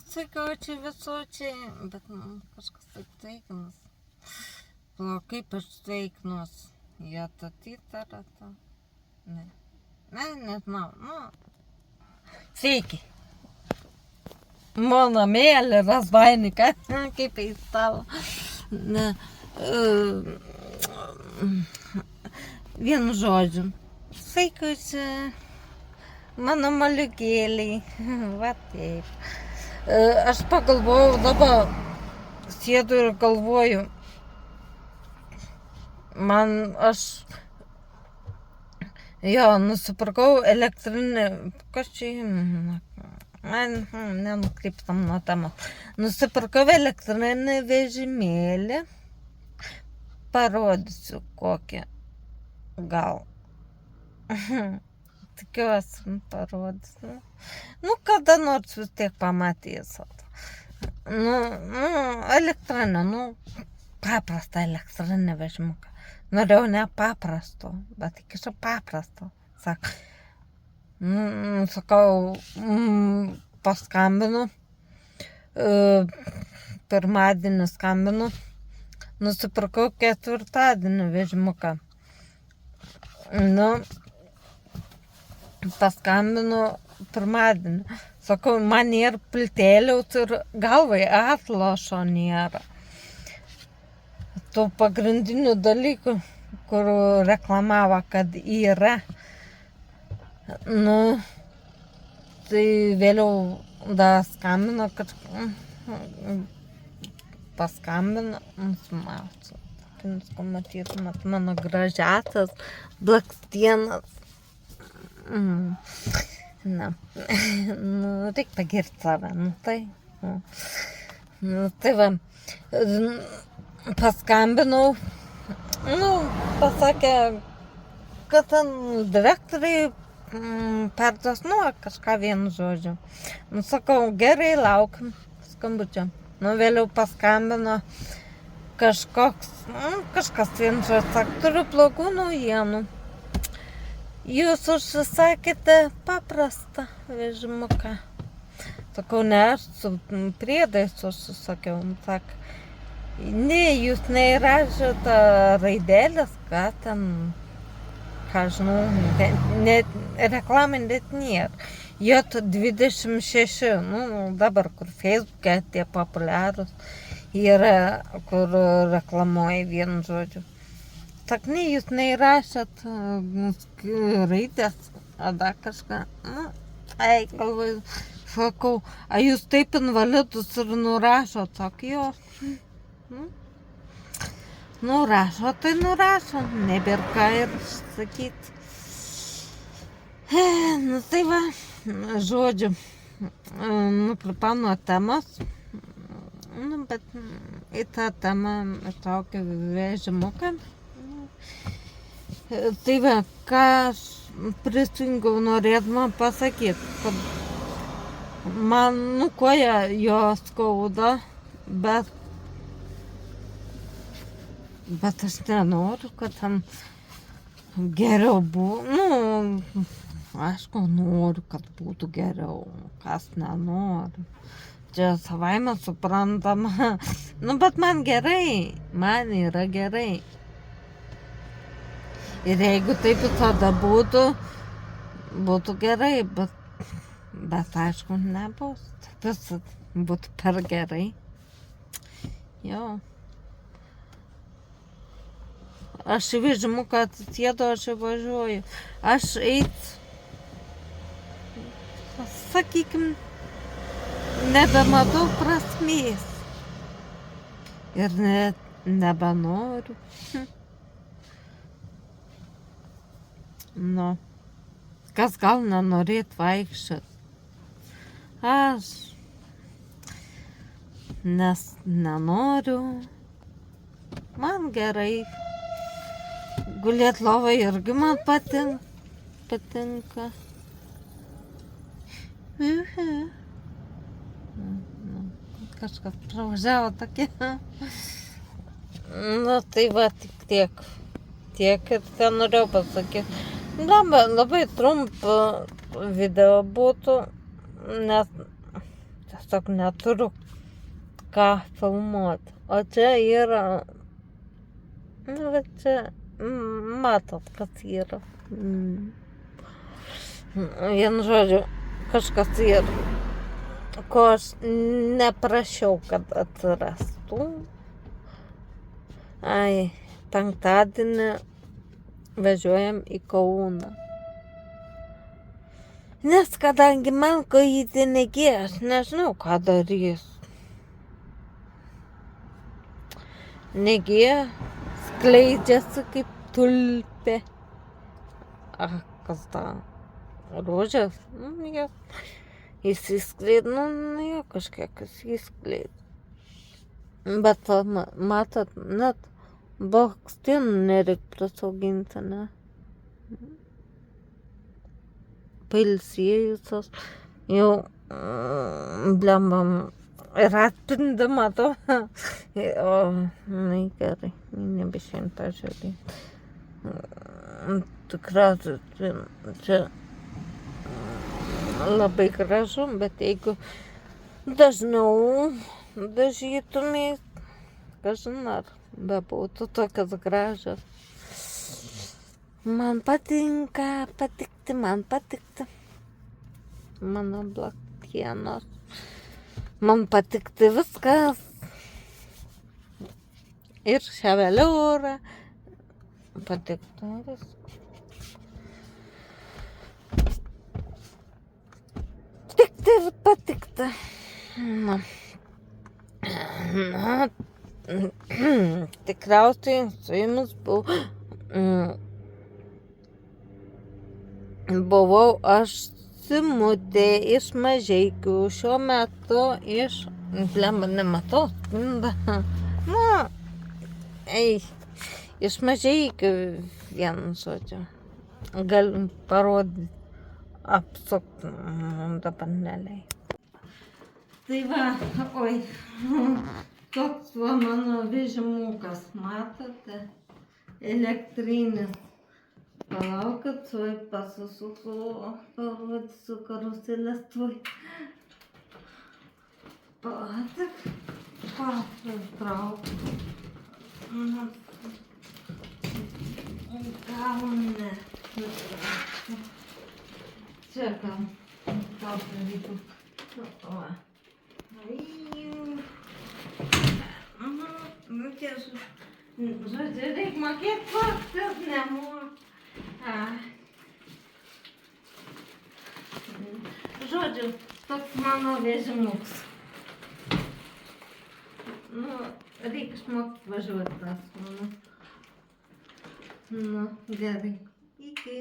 sveikočiai visočiai, bet kažkas taip sveikinas. O kaip aš sveikinuos? Jie tatytarata. Ne, nežinau, Sveiki. Mano mėlė, razvainika, kaip į tavo. Ne, vienu žodžiu. Sveikočiai. Mano maliukėliai, va taip. Aš pagalvojau, dabar sėdu ir galvoju, nusipirkau elektrinį, kas čia, nenukryptam nuo temos. Nusipirkau elektrinį vežimėlį, parodysiu kokį, gal. Tikiuosi, parodysiu. Kada nors vis tiek pamatysit. Elektrinę, paprastą elektrinę vežimuką. Norėjau ne paprasto, bet iki šiol paprasto. Sakau, paskambinu. Pirmadienį skambinu. Nusipirkau ketvirtadienį vežimuką. Paskambinu pirmadienį. Sakau, man nėra piltėliaus ir galvai atlošo nėra. Tų pagrindinių dalykų, kur reklamavo, kad yra. Tai vėliau dar skambino, kad paskambino, nusimausiu. Kad matytumėt mano gražiatas blakstienas. Reikia pagirti save, tai. Tai va, paskambinau, pasakė, kad ten direktoriai perduos, kažką vienu žodžiu. Sakau, gerai, laukim skambučio. Vėliau paskambino kažkas vienu žodžiu, sako, turiu blogų naujienų. Jūs užsisakėte paprastą vežimuką. Sakau, ne, aš su priedais užsisakiau. Sako, ne, jūs neįrašėte raidelės, ką ten, ką žinau, reklamai net nėra. J26, dabar kur Facebook'e tie populiarūs yra, kur reklamuoja vienu žodžiu. Tak, ne, jūs neįrašėt raidės, ar kažką. Galvoju, sakau, a jūs taip invalidus ir nurašot, sakau, jo. Nurašo, tai nurašo, nebėr ką ir sakyti. Tai va, žodžiu, nuklipau nuo temos, bet į tą temą įtraukiau vežimuką. Tai va, ką aš prisijungiau norėdama pasakyti, kad man koja jo skauda, bet aš nenoriu, kad tam geriau būtų. Aišku, noriu, kad būtų geriau, kas nenori. Čia savaime suprantama. Bet man gerai, man yra gerai. Ir jeigu taip visada būtų gerai, bet aišku, nebus. Visad būtų per gerai. Jo. Aš į vežimuką atsisėdu, aš važiuoju. Aš sakykim, nebematau prasmės. Ir net nebenoriu. Kas gal nenorėt vaikščiot? Aš nes nenoriu. Man gerai. Gulėt lovai irgi man patinka. Kažkas pravažiavo tokia. Tai va, tik tiek. Tiek ir ten norėjau pasakyti. Labai trumpą video būtų, nes tiesiog neturiu ką filmuoti. O čia yra, nu, bet čia, matot, kas yra. Vienu žodžiu, kažkas yra, ko aš neprašiau, kad atsirastų. Ai, penktadienį važiuojam į Kauną. Nes kadangi man kojytė negėja, aš nežinau, ką darys. Negėja, skleidžiasi kaip tulpė. Kas ta? Rožės? Jos įsiskleid, jo kažkiek įsiskleid. Bet matot, net blakstienų nereikia prasauginti, ne? Pailsėjusios, jau blembam ir atspindi, matau. O, na gerai, nebešėjim tą žiūrėti. Tikriausiai čia labai gražu, bet jeigu dažniau dažytumės, kažin ar bebūtų tokios gražios. Man patinka, man patikti. Mano blakstienos. Man patikti viskas. Ir ševeliūra. Patikti viskas. Tikti ir patikti. Na, tikriausiai su jumis buvau aš Simutė iš Mažeikių, šiuo metu iš, nematau, iš Mažeikių vienu žodžiu. Galim parodyti, apsukti, dabar neleidžiu. Tai va, toks va mano vežimukas, matote, elektrinis. Palaukit, tuoj pasisuku, parodysiu karuselės tuoj. Palaukit, pasitraukiu. Gal ne. Čia gal pavyko. Žodžiu, reikia mokėti faktas, nemoku. Žodžiu, toks mano vežimuks. Reikia išmokti važiuoti tas mano. Gerai. Iki.